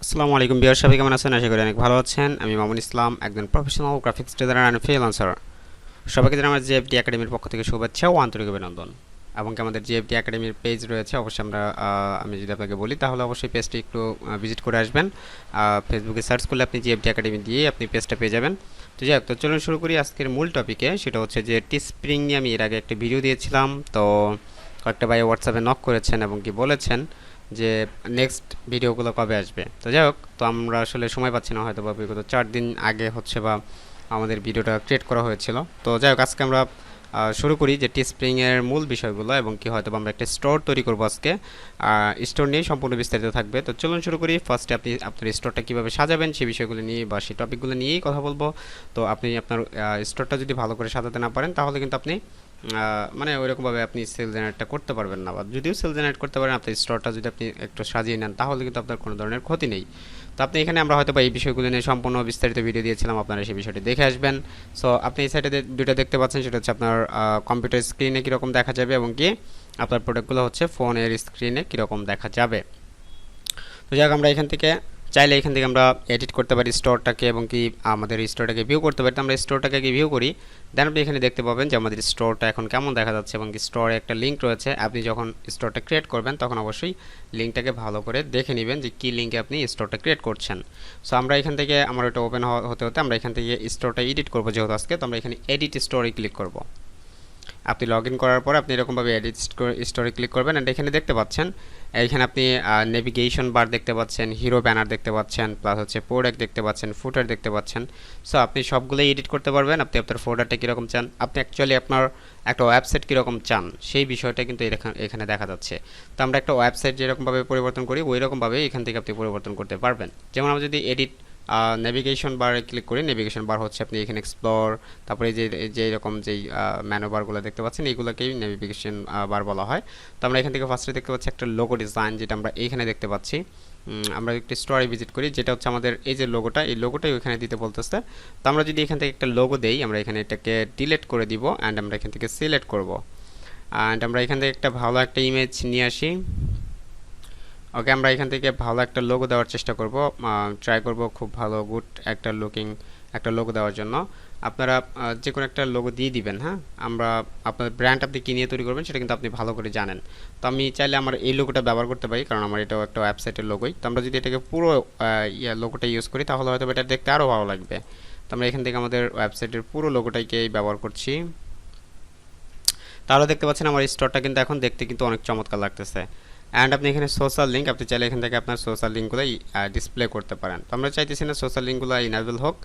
আসসালামু আলাইকুম বিয়ার সবাই কেমন আছেন? আশা করি অনেক ভালো আছেন। আমি মামুন ইসলাম, একজন professional graphics designer and freelancer. সবাইকে জানাই আমার জিএফডি একাডেমির পক্ষ থেকে শুভেচ্ছা ও আন্তরিক অভিনন্দন। এবং কি আমাদের জিএফডি একাডেমির পেজ রয়েছে, অবশ্যই আমি যদি আপনাকে বলি তাহলে অবশ্যই পেজটি একটু ভিজিট করে আসবেন। ফেসবুকে সার্চ করলে আপনি জিএফডি একাডেমি দিয়ে আপনি পেজটা পেয়ে যাবেন। তো যাই হোক, তো চলুন শুরু করি আজকের মূল টপিকে। সেটা হচ্ছে যে টিস্প্রিং নিয়ে আমি এর আগে একটা ভিডিও দিয়েছিলাম। তো কয়েকটা ভাই হোয়াটসঅ্যাপে নক করেছেন এবং কি বলেছেন যে নেক্সট ভিডিওগুলো কবে আসবে। তো যাই হোক, তো আমরা আসলে সময় পাচ্ছি না, হয়তো বা বিগত 4 দিন আগে হচ্ছে বা আমাদের ভিডিওটা ক্রিয়েট করা হয়েছিল। তো যাই হোক, আজকে আমরা শুরু করি যে টিস্প্রিংয়ের মূল বিষয়গুলো এবং কি হয়তো আমরা একটা স্টোর তৈরি করবো আজকে। স্টোর নিয়েই সম্পূর্ণ বিস্তারিত থাকবে। তো চলুন শুরু করি। ফার্স্টে আপনি আপনার স্টোরটা কীভাবে সাজাবেন সেই বিষয়গুলো নিয়ে বা সেই টপিকগুলো নিয়েই কথা বলবো। তো আপনি আপনার স্টোরটা যদি ভালো করে সাজাতে না পারেন তাহলে কিন্তু আপনি মানে ওইরকমভাবে আপনি সেল জেনারেটটা করতে পারবেন না, বা যদিও সেল জেনারেট করতে পারেন, আপনার স্টোরটা যদি আপনি একটু সাজিয়ে নেন তাহলে কিন্তু আপনার কোনো ধরনের ক্ষতি নেই। তো আপনি এখানে আমরা হয়তো বা এই বিষয়গুলো নিয়ে সম্পূর্ণ বিস্তারিত ভিডিও দিয়েছিলাম, আপনারা সেই বিষয়টি দেখে আসবেন। সো আপনি এই সাইডে দুটো দেখতে পাচ্ছেন, সেটা হচ্ছে আপনার কম্পিউটার স্ক্রিনে কীরকম দেখা যাবে এবং কি আপনার প্রোডাক্টগুলো হচ্ছে ফোনের স্ক্রিনে কীরকম দেখা যাবে। তো যাক, আমরা এখান থেকে চাইলে এখান থেকে আমরা এডিট করতে পারি স্টোরটাকে এবং কি আমাদের স্টোরটাকে ভিউ করতে পারি। তো আমরা স্টোরটাকে ভিউ করি, দেন আপনি এখানে দেখতে পাবেন যে আমাদের স্টোরটা এখন কেমন দেখা যাচ্ছে এবং কি স্টোরে একটা লিঙ্ক রয়েছে। আপনি যখন স্টোরটা ক্রিয়েট করবেন তখন অবশ্যই লিঙ্কটাকে ভালো করে দেখে নেবেন যে কী লিঙ্কে আপনি স্টোরটা ক্রিয়েট করছেন। সো আমরা এখান থেকে আমার ওটা ওপেন হতে হতে আমরা এখান থেকে স্টোরটা এডিট করবো যেহেতু আজকে, তো আমরা এখানে এডিট স্টোরে ক্লিক করব। আপনি লগ ইন করার পর আপনি এরকমভাবে এডিট স্টোরে ক্লিক করবেন, অ্যান্ড এখানে দেখতে পাচ্ছেন, এইখানে আপনি নেভিগেশন বার দেখতে পাচ্ছেন, হিরো ব্যানার দেখতে পাচ্ছেন, প্লাস হচ্ছে প্রোডাক্ট দেখতে পাচ্ছেন, ফুটার দেখতে পাচ্ছেন। সো আপনি সবগুলোই এডিট করতে পারবেন। আপনি আপনার ফোল্ডারটা কীরকম চান, আপনি অ্যাকচুয়ালি আপনার একটা ওয়েবসাইট কীরকম চান সেই বিষয়টা কিন্তু এখানে দেখা যাচ্ছে। তো আমরা একটা ওয়েবসাইট যেরকমভাবে পরিবর্তন করি ওই রকমভাবে এখান থেকে আপনি পরিবর্তন করতে পারবেন। যেমন আমরা যদি এডিট নেভিগেশন বারে ক্লিক করি, নেভিগেশন বার হচ্ছে আপনি এখানে এক্সপ্লোর, তারপরে যে এরকম যেই ম্যানু বারগুলো দেখতে পাচ্ছেন এইগুলোকেই নেভিগেশন বার বলা হয়। তো আমরা এখান থেকে ফার্স্টে দেখতে পাচ্ছি একটা লোগো ডিজাইন, যেটা আমরা এইখানে দেখতে পাচ্ছি। আমরা একটি স্টোরে ভিজিট করি, যেটা হচ্ছে আমাদের এই যে লোগোটা, এই লোগোটাই ওইখানে দিতে বলতেছে। তো আমরা যদি এখান থেকে একটা লোগো দেই, আমরা এখানে এটাকে ডিলিট করে দিব, অ্যান্ড আমরা এখান থেকে সিলেক্ট করব, অ্যান্ড আমরা এখান থেকে একটা ভালো একটা ইমেজ নিয়ে আসি। ওকে, আমরা এখান থেকে ভালো একটা লোগো দেওয়ার চেষ্টা করব, ট্রাই করব খুব ভালো গুড একটা লুকিং একটা লোগো দেওয়ার জন্য। আপনারা যে কোনো একটা লোগো দিয়ে দিবেন। হ্যাঁ, আপনার ব্র্যান্ড আপনি কী নিয়ে তৈরি করবেন সেটা কিন্তু আপনি ভালো করে জানেন। তো আমি চাইলে আমার এই লোগোটা ব্যবহার করতে পারি, কারণ আমার এটাও একটা ওয়েবসাইটের লোগোই। তো আমরা যদি এটাকে পুরো লোগোটা ইউজ করি তাহলে হয়তো এটা দেখতে আরও ভালো লাগবে। তো আমরা এখান থেকে আমাদের ওয়েবসাইটের পুরো লোগোটাকে ব্যবহার করছি। তাহলে দেখতে পাচ্ছেন আমার স্টোরটা কিন্তু এখন দেখতে কিন্তু অনেক চমৎকার লাগতেছে। অ্যান্ড আপনি এখানে সোশ্যাল লিঙ্ক, আপনি চাইলে এখান থেকে আপনার সোশ্যাল লিঙ্কগুলো ডিসপ্লে করতে পারেন। তো আমরা চাইতেছি না সোশ্যাল লিঙ্কগুলো ইনেবল হোক।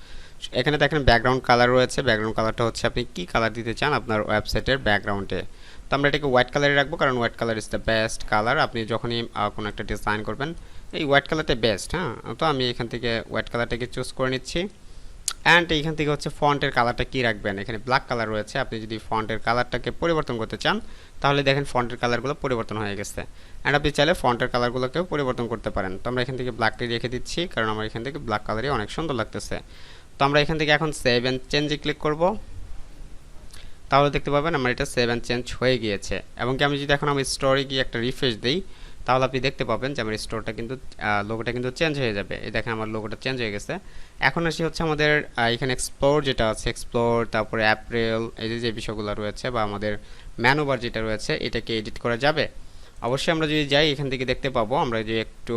এখানে দেখেন ব্যাকগ্রাউন্ড কালার রয়েছে, ব্যাকগ্রাউন্ড কালারটা হচ্ছে আপনি কী কালার দিতে চান আপনার ওয়েবসাইটের ব্যাকগ্রাউন্ডে। তো আমরা এটাকে হোয়াইট কালারে রাখবো, কারণ white colour is the best colour. আপনি যখনই কোনো একটা ডিজাইন করবেন এই হোয়াইট কালারটা বেস্ট। হ্যাঁ, তো আমি এখান থেকে হোয়াইট কালারটাকে চুজ করে নিচ্ছি। অ্যান্ড এইখান থেকে হচ্ছে ফন্টের কালারটা কী রাখবেন, এখানে ব্ল্যাক কালার রয়েছে। আপনি যদি ফন্টের কালারটাকে পরিবর্তন করতে চান তাহলে দেখেন ফন্টের কালারগুলো পরিবর্তন হয়ে গেছে। অ্যান্ড আপনি চাইলে ফন্টের কালারগুলোকেও পরিবর্তন করতে পারেন। তো আমরা এখান থেকে ব্ল্যাকটাই রেখে দিচ্ছি, কারণ আমার এখান থেকে ব্ল্যাক কালারই অনেক সুন্দর লাগতেছে। তো আমরা এখান থেকে এখন সেভ অ্যান্ড চেঞ্জে ক্লিক করব। তাহলে দেখতে পাবেন আমার এটা সেভ অ্যান্ড চেঞ্জ হয়ে গিয়েছে। এবং কি আমি যদি এখন আমি স্টোরে গিয়ে একটা রিফ্রেশ দিই তাহলে আপনি দেখতে পাবেন যে আমার স্টোরটা কিন্তু লোগোটা কিন্তু চেঞ্জ হয়ে যাবে। এই দেখেন আমার লোগোটা চেঞ্জ হয়ে গেছে। এখন আসি হচ্ছে আমাদের এখানে এক্সপ্লোর যেটা আছে, এক্সপ্লোর, তারপরে অ্যাপ্রিল, এই যে বিষয়গুলো রয়েছে বা আমাদের ম্যানুবার যেটা রয়েছে এটাকে এডিট করা যাবে। অবশ্যই আমরা যদি যাই এখান থেকে দেখতে পাবো, আমরা যে একটু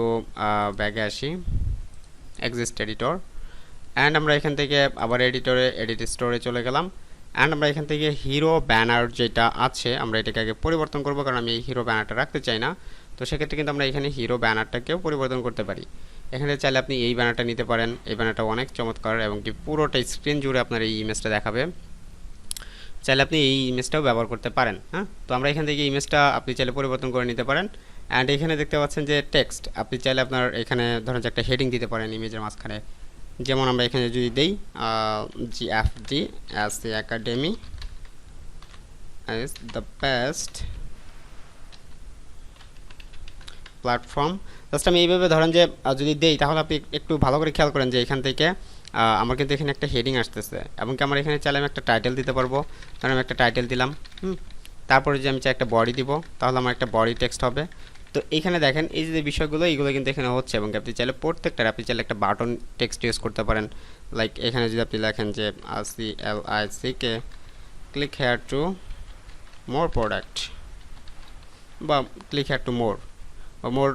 ব্যাগে আসি, এক্সিস্ট এডিটর, অ্যান্ড আমরা এখান থেকে আবার এডিট স্টোরে চলে গেলাম। অ্যান্ড আমরা এখান থেকে হিরো ব্যানার যেটা আছে আমরা এটাকে আগে পরিবর্তন করব, কারণ আমি এই হিরো ব্যানারটা রাখতে চাই না। তো সেক্ষেত্রে কিন্তু আমরা এখানে হিরো ব্যানারটাকেও পরিবর্তন করতে পারি। এখানে চাইলে আপনি এই ব্যানারটা নিতে পারেন, এই ব্যানারটা অনেক চমৎকার এবং কি পুরোটা স্ক্রিন জুড়ে আপনার এই ইমেজটা দেখাবে। চাইলে আপনি এই ইমেজটাও ব্যবহার করতে পারেন। হ্যাঁ, তো আমরা এখান থেকে ইমেজটা আপনি চাইলে পরিবর্তন করে নিতে পারেন। অ্যান্ড এখানে দেখতে পাচ্ছেন যে টেক্সট, আপনি চাইলে আপনার এখানে ধরেন যে একটা হেডিং দিতে পারেন ইমেজের মাঝখানে। যেমন আমরা এখানে যদি দেই GFD as the academy is the best platform. Just আমি এইভাবে ধরেন যে যদি দেই তাহলে আপনি একটু ভালো করে খেয়াল করেন যে এখান থেকে আমার কিন্তু এখানে একটা হেডিং আসতেছে এবং কি আমার এখানে চাইলে আমি একটা টাইটেল দিতে পারবো। কারণ আমি একটা টাইটেল দিলাম, তারপরে যে আমি চাই একটা বডি দিব তাহলে আমার একটা বডি টেক্সট হবে। তো এখানে দেখেন এই যে বিষয়গুলো এইগুলো কিন্তু এখানে হচ্ছে, এবং আপনি চাইলে প্রত্যেকটার আপনি চাইলে একটা বাটন টেক্সট ইউজ করতে পারেন। লাইক এখানে যদি আপনি লেখেন যে CLICK click here two more product, বা ক্লিক হেয়ার টু মোর, বা মোর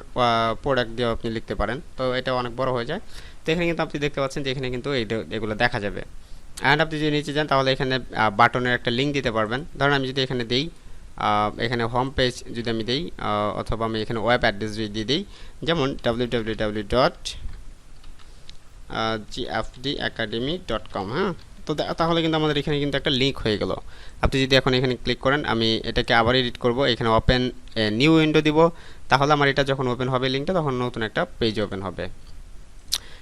প্রোডাক্ট দিয়ে আপনি লিখতে পারেন, তো এটা অনেক বড় হয়ে যায়। তো এখানে কিন্তু আপনি দেখতে পাচ্ছেন যে এখানে কিন্তু এগুলো দেখা যাবে। অ্যান্ড আপনি যদি নিচে যান তাহলে এখানে বাটনের একটা লিঙ্ক দিতে পারবেন। ধরুন আমি যদি এখানে দিই, এখানে হোম পেজ যদি আমি দিই, অথবা আমি এখানে ওয়েব অ্যাড্রেস যদি দিয়ে দিই, যেমন www.gfdacademy.com, হ্যাঁ। তো তাহলে কিন্তু আমাদের এখানে কিন্তু একটা লিঙ্ক হয়ে গেল। আপনি যদি এখন এখানে ক্লিক করেন, আমি এটাকে আবার এডিট করব, এখানে ওপেন নিউ উইন্ডো দিব, তাহলে আমার এটা যখন ওপেন হবে লিঙ্কটা, তখন নতুন একটা পেজ ওপেন হবে।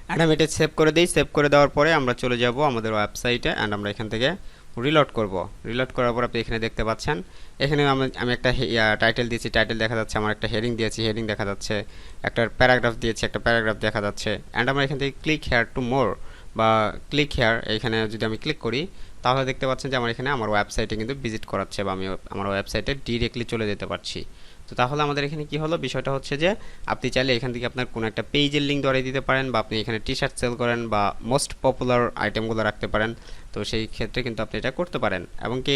অ্যান্ড আমি এটা সেভ করে দিই। সেভ করে দেওয়ার পরে আমরা চলে যাব আমাদের ওয়েবসাইটে, অ্যান্ড আমরা এখান থেকে রিলোড করব। রিলোড করার পর আপনি এখানে দেখতে পাচ্ছেন, এখানে আমি একটা টাইটেল দিয়েছি, টাইটেল দেখা যাচ্ছে, আমার একটা হেডিং দিয়েছি, হেডিং দেখা যাচ্ছে, একটা প্যারাগ্রাফ দিয়েছি, একটা প্যারাগ্রাফ দেখা যাচ্ছে। অ্যান্ড আমরা এখান থেকে ক্লিক হেয়ার টু মোর, বা ক্লিক হেয়ার, এখানে যদি আমি ক্লিক করি তাহলে দেখতে পাচ্ছেন যে আমার এখানে আমার ওয়েবসাইটে কিন্তু ভিজিট করাচ্ছে, বা আমি আমার ওয়েবসাইটে ডিরেক্টলি চলে যেতে পারছি। তো তাহলে আমাদের এখানে কি হলো, বিষয়টা হচ্ছে যে আপনি চাইলে এখান থেকে আপনার কোনো একটা পেজের লিঙ্ক ধরে দিতে পারেন, বা আপনি এখানে টি শার্ট সেল করেন, বা মোস্ট পপুলার আইটেমগুলো রাখতে পারেন। তো সেই ক্ষেত্রে কিন্তু আপনি এটা করতে পারেন। এবং কি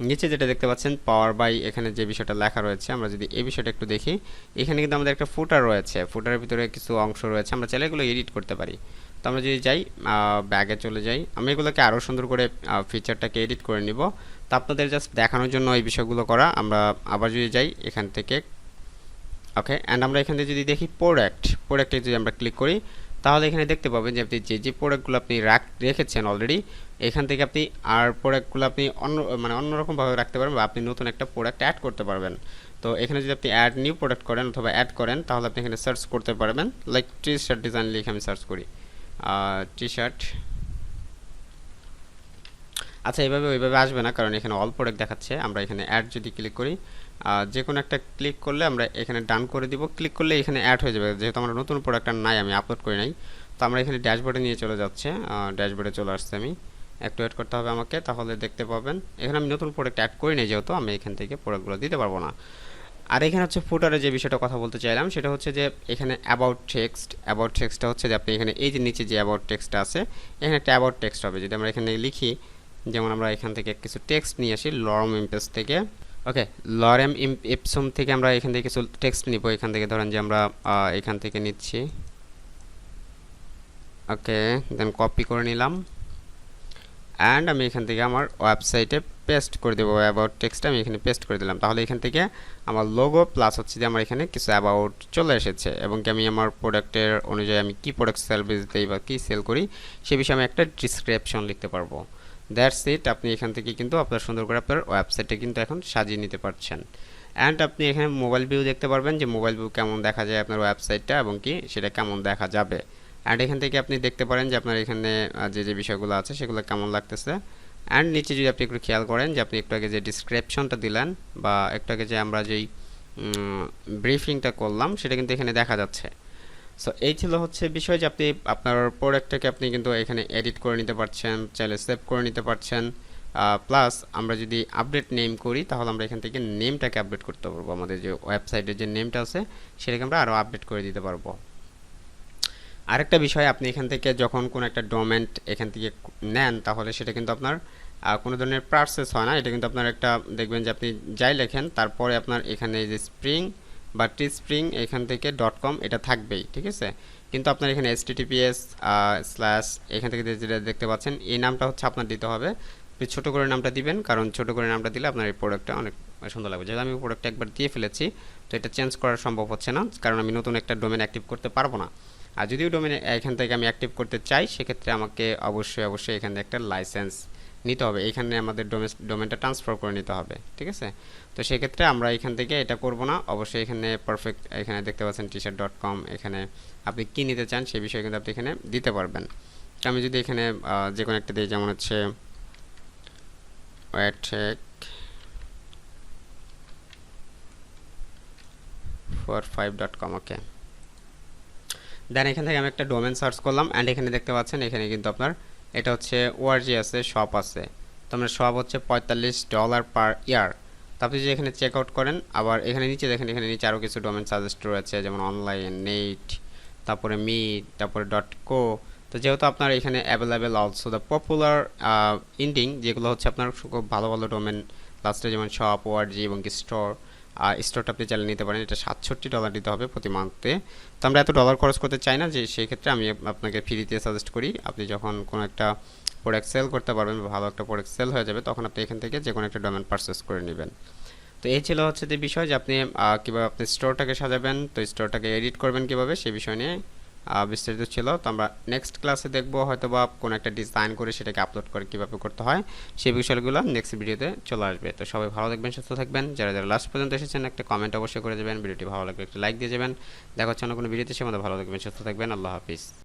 নিচে যেটা দেখতে পাচ্ছেন পাওয়ার বাই, এখানে যে বিষয়টা লেখা রয়েছে, আমরা যদি এই বিষয়টা একটু দেখি, এখানে কিন্তু আমাদের একটা ফুটার রয়েছে, ফুটারের ভিতরে কিছু অংশ রয়েছে, আমরা চাইলে এগুলো এডিট করতে পারি। তো আমরা যদি যাই ব্যাগে চলে যাই, আমি এগুলোকে আরও সুন্দর করে ফিচারটাকে এডিট করে নিব। তো আপনাদের জাস্ট দেখানোর জন্য এই বিষয়গুলো করা। আমরা আবার যদি যাই এখান থেকে, ওকে, অ্যান্ড আমরা এখান থেকে যদি দেখি প্রোডাক্টে যদি আমরা ক্লিক করি, তাহলে এখানে দেখতে পাবেন যে আপনি যে প্রোডাক্টগুলো আপনি রেখেছেন অলরেডি, এখান থেকে আপনি আর প্রোডাক্টগুলো আপনি অন্যরকমভাবে রাখতে পারবেন, বা আপনি নতুন একটা প্রোডাক্ট অ্যাড করতে পারবেন। তো এখানে যদি আপনি অ্যাড নিউ প্রোডাক্ট করেন অথবা অ্যাড করেন, তাহলে আপনি এখানে সার্চ করতে পারবেন। লাইক টি শার্ট ডিজাইন লিখে আমি সার্চ করি, টি শার্ট। আচ্ছা, এইভাবে ওইভাবে আসবে না, কারণ এখানে অল প্রোডাক্ট দেখাচ্ছে। আমরা এখানে অ্যাড যদি ক্লিক করি, যে কোনো একটা ক্লিক করলে আমরা এখানে ডান করে দিব, ক্লিক করলে এখানে অ্যাড হয়ে যাবে। যেহেতু আমার নতুন প্রোডাক্ট আর নাই, আমি আপলোড করি নাই, তো আমরা এখানে ড্যাশবোর্ডে নিয়ে চলে যাচ্ছে, ড্যাশবোর্ডে চলে আসছে। আমি একটু ওয়েট করতে হবে আমাকে, তাহলে দেখতে পাবেন এখানে আমি নতুন প্রোডাক্ট অ্যাড করি নাই, যেহেতু আমি এখান থেকে প্রোডাক্টগুলো দিতে পারবো না। আর এখানে হচ্ছে ফুটারে যে বিষয়টা কথা বলতে চাইলাম, সেটা হচ্ছে যে এখানে অ্যাবাউট টেক্সটটা হচ্ছে যে আপনি এখানে এই যে নিচে যে অ্যাবাউট টেক্সটটা আছে, এখানে একটা অ্যাবাউট টেক্সট হবে। যদি আমরা এখানে লিখি, যেমন আমরা এখান থেকে কিছু টেক্সট নিয়ে আসি লরম ইমপ্রেস থেকে, ওকে, লরেম ইপসম থেকে আমরা এখান থেকে কিছু টেক্সট নিব। এখান থেকে ধরেন যে আমরা এখান থেকে নিচ্ছি, ওকে, দেন কপি করে নিলাম, অ্যান্ড আমি এখান থেকে আমার ওয়েবসাইটে পেস্ট করে দেবো। অ্যাবাউট টেক্সটটা আমি এখানে পেস্ট করে দিলাম, তাহলে এখান থেকে আমার লোগো প্লাস হচ্ছে যে আমার এখানে কিছু অ্যাবাউট চলে এসেছে, এবং কি আমি আমার প্রোডাক্টের অনুযায়ী আমি কী প্রোডাক্ট সেল দিই বা কী সেল করি সে বিষয়ে আমি একটা ডিসক্রিপশন লিখতে পারবো। That's it. আপনি এখান থেকে কিন্তু আপনার সুন্দর করে আপনার ওয়েবসাইটে কিন্তু এখন সাজিয়ে নিতে পারছেন। অ্যান্ড আপনি এখানে মোবাইল ভিউ দেখতে পারবেন যে মোবাইল ভিউ কেমন দেখা যায় আপনার ওয়েবসাইটটা, এবং কি সেটা কেমন দেখা যাবে। অ্যান্ড এখান থেকে আপনি দেখতে পারেন যে আপনার এখানে যে বিষয়গুলো আছে সেগুলো কেমন লাগতেছে। অ্যান্ড নিচে যদি আপনি একটু খেয়াল করেন যে আপনি একটু আগে যে ডিসক্রিপশনটা দিলেন, বা একটু আগে যে আমরা যেই ব্রিফিংটা করলাম, সেটা কিন্তু এখানে দেখা যাচ্ছে। সো এই ছিল হচ্ছে বিষয় যে আপনি আপনার প্রোডাক্টটাকে আপনি কিন্তু এখানে এডিট করে নিতে পারছেন, চাইলে সেভ করে নিতে পারছেন। প্লাস আমরা যদি আপডেট নেম করি, তাহলে আমরা এখান থেকে নেমটাকে আপডেট করতে পারবো। আমাদের যে ওয়েবসাইটের যে নেমটা আছে সেটাকে আমরা আরও আপডেট করে দিতে পারবো। আরেকটা বিষয়, আপনি এখান থেকে যখন কোনো একটা ডোমেন এখান থেকে নেন, তাহলে সেটা কিন্তু আপনার কোনো ধরনের প্রসেস হয় না। এটা কিন্তু আপনার একটা দেখবেন যে আপনি যাই লেখেন, তারপরে আপনার এখানে যে স্প্রিং বা teespring এখান থেকে .com এটা থাকবেই, ঠিক আছে। কিন্তু আপনার এখানে https স্ল্যাশ এখান থেকে যেটা দেখতে পাচ্ছেন, এই নামটা হচ্ছে আপনার দিতে হবে। আপনি ছোটো করে নামটা দিবেন, কারণ ছোটো করে নামটা দিলে আপনার এই প্রোডাক্টটা অনেক সুন্দর লাগবে। যেহেতু আমি প্রোডাক্টটা একবার দিয়ে ফেলেছি, তো এটা চেঞ্জ করা সম্ভব হচ্ছে না, কারণ আমি নতুন একটা ডোমেন অ্যাক্টিভ করতে পারবো না। আর যদিও ডোমেন এখান থেকে আমি অ্যাক্টিভ করতে চাই, সেক্ষেত্রে আমাকে অবশ্যই এখানে একটা লাইসেন্স নিতে হবে। এখানে আমাদের ডোমেনটা ট্রান্সফার করে নিতে হবে, ঠিক আছে। তো সেক্ষেত্রে আমরা এখান থেকে এটা করব না। অবশ্যই এখানে পারফেক্ট, এখানে দেখতে পাচ্ছেন t-shirt.com, এখানে আপনি কী নিতে চান সেই বিষয়ে কিন্তু আপনি এখানে দিতে পারবেন। আমি যদি এখানে যে কোনো একটা দিই, যেমন হচ্ছে for5.com, ওকে। দেন এখান থেকে আমি একটা ডোমেন সার্চ করলাম, অ্যান্ড এখানে দেখতে পাচ্ছেন এখানে কিন্তু আপনার এটা হচ্ছে ওআরজি আছে, শপ আছে। তো আমরা শপ হচ্ছে $45 পার ইয়ার। তো তো আপনি যদি এখানে চেক আউট করেন, আবার এখানে নিচে দেখেন, এখানে নিচে আরও কিছু ডোমেন সাজেস্ট রয়েছে, যেমন অনলাইন, নেট, তারপরে মিট, তারপরে .co। তো যেহেতু আপনার এখানে available also the popular ending, যেগুলো হচ্ছে আপনার খুব ভালো ভালো ডোমেন লাস্টে, যেমন শপ, ওআরজি এবং স্টোর। স্টোরটা আপনি চালিয়ে নিতে পারেন। এটা $67 দিতে হবে প্রতি মান্থে। তো আমরা এত ডলার খরচ করতে চাই না, যে সেই ক্ষেত্রে আমি আপনাকে ফ্রিতে সাজেস্ট করি, আপনি যখন কোনো একটা প্রোডাক্ট সেল করতে পারবেন, ভালো একটা প্রোডাক্ট সেল হয়ে যাবে, তখন আপনি এখান থেকে যে কোনো একটা ডোমেন পারচেস করে নেবেন। তো এই ছিল হচ্ছে যে বিষয়, যে আপনি কীভাবে আপনি স্টোরটাকে সাজাবেন, তো স্টোরটাকে এডিট করবেন কীভাবে, সেই বিষয় নিয়ে বিস্তারিত ছিল। তো আমরা নেক্সট ক্লাসে দেখবো, হয়তো বা কোনো একটা ডিজাইন করে সেটাকে আপলোড করে কীভাবে করতে হয়, সেই বিষয়গুলো নেক্সট ভিডিওতে চলে আসবে। তো সবাই ভালো থাকবেন, সুস্থ থাকবেন। যারা যারা লাস্ট পর্যন্ত এসেছেন, একটা কমেন্ট অবশ্যই করে দেবেন। ভিডিওটি ভালো লাগলে একটা লাইক দিয়ে যাবেন। দেখা হচ্ছে অন্য কোনো ভিডিওতে, সে মধ্যে ভালো থাকবেন, সুস্থ থাকবেন। আল্লাহ হাফিজ।